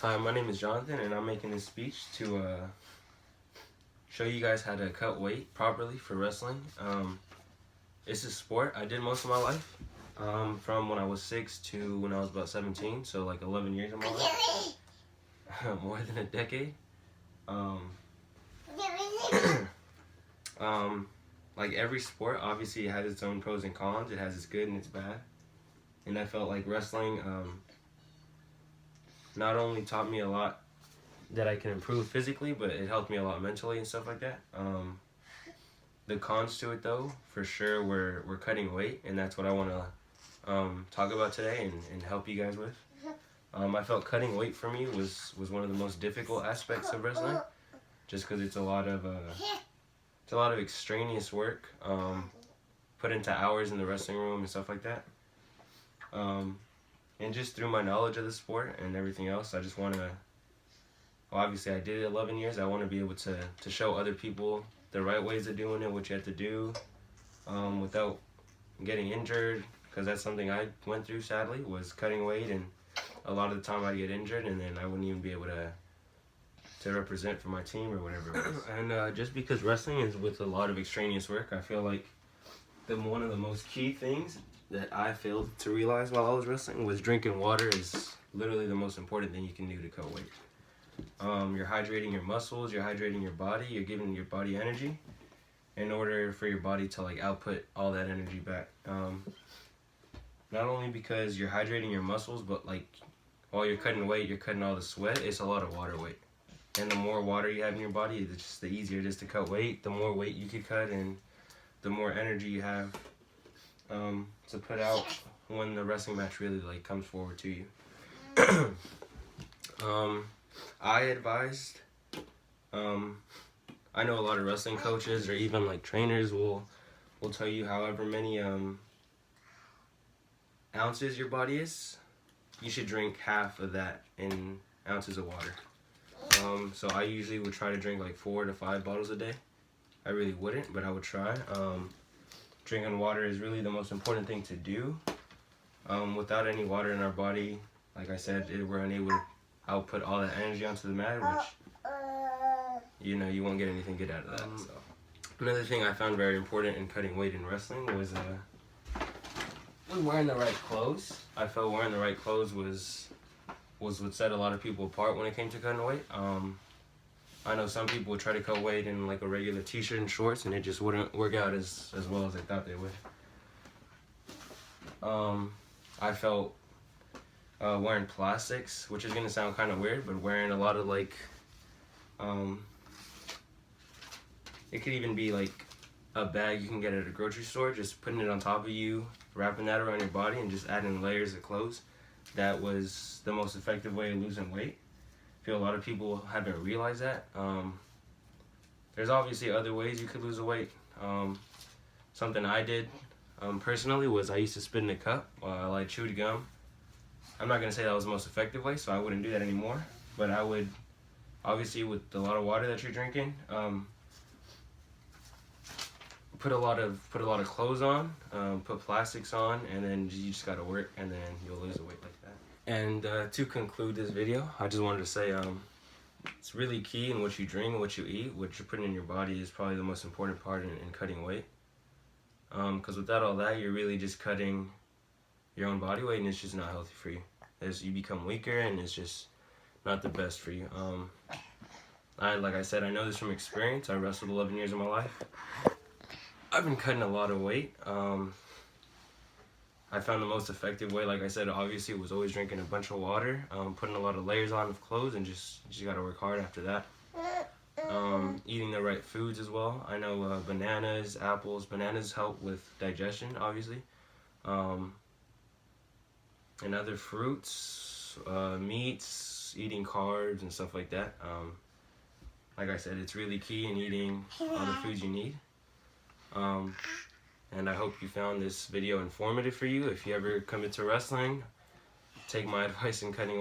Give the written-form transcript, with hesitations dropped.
Hi, my name is Jonathan, and I'm making this speech to show you guys how to cut weight properly for wrestling. It's a sport I did most of my life, from when I was 6 to when I was about 17, so like 11 years of my life, more than a decade. Like every sport, obviously it has its own pros and cons. It has its good and its bad, and I felt like wrestling not only taught me a lot that I can improve physically, but it helped me a lot mentally and stuff like that. The cons to it, though, for sure, were cutting weight, and that's what I want to talk about today and help you guys with. I felt cutting weight for me was one of the most difficult aspects of wrestling, just because it's a lot of extraneous work put into hours in the wrestling room and stuff like that. And just through my knowledge of the sport and everything else, I just want to, well, obviously I did it 11 years. I want to be able to show other people the right ways of doing it, what you have to do without getting injured, because that's something I went through, sadly, was cutting weight, and a lot of the time I'd get injured and then I wouldn't even be able to represent for my team or whatever it was. And just because wrestling is with a lot of extraneous work, I feel like one of the most key things that I failed to realize while I was wrestling was drinking water is literally the most important thing you can do to cut weight. You're hydrating your muscles, you're hydrating your body, you're giving your body energy in order for your body to like output all that energy back. Not only because you're hydrating your muscles, but like while you're cutting weight, you're cutting all the sweat. It's a lot of water weight. And the more water you have in your body, it's just the easier it is to cut weight, the more weight you can cut, and the more energy you have to put out when the wrestling match really like comes forward to you. I advised, I know a lot of wrestling coaches or even like trainers will tell you however many ounces your body is, you should drink half of that in ounces of water. So I usually would try to drink like 4 to 5 bottles a day. I really wouldn't, but I would try. Drinking water is really the most important thing to do. Without any water in our body, like I said, we're unable to output all that energy onto the mat, which, you know, you won't get anything good out of that. So another thing I found very important in cutting weight in wrestling was wearing the right clothes. I felt wearing the right clothes was what set a lot of people apart when it came to cutting weight. I know some people would try to cut weight in like a regular t-shirt and shorts, and it just wouldn't work out as well as they thought they would. I felt wearing plastics, which is gonna sound kind of weird, but wearing a lot of like, it could even be like a bag you can get at a grocery store, just putting it on top of you, wrapping that around your body, and just adding layers of clothes. That was the most effective way of losing weight. I feel a lot of people haven't realized that. There's obviously other ways you could lose the weight. Something I did personally was I used to spit in a cup while I chewed gum. I'm not going to say that was the most effective way, so I wouldn't do that anymore. But I would, obviously with a lot of water that you're drinking, put a lot of clothes on, put plastics on, and then you just got to work, and then you'll lose the weight like that. And to conclude this video, I just wanted to say it's really key in what you drink and what you eat. What you're putting in your body is probably the most important part in cutting weight. Because without all that, you're really just cutting your own body weight, and it's just not healthy for you. You become weaker, and it's just not the best for you. Like I said, I know this from experience. I wrestled 11 years of my life. I've been cutting a lot of weight. I found the most effective way, like I said, obviously, was always drinking a bunch of water, putting a lot of layers on of clothes, and just gotta work hard after that. Eating the right foods as well. I know bananas, apples. Bananas help with digestion, obviously. And other fruits, meats, eating carbs and stuff like that. Like I said, it's really key in eating all the foods you need. And I hope you found this video informative for you. If you ever come into wrestling, take my advice in cutting weight.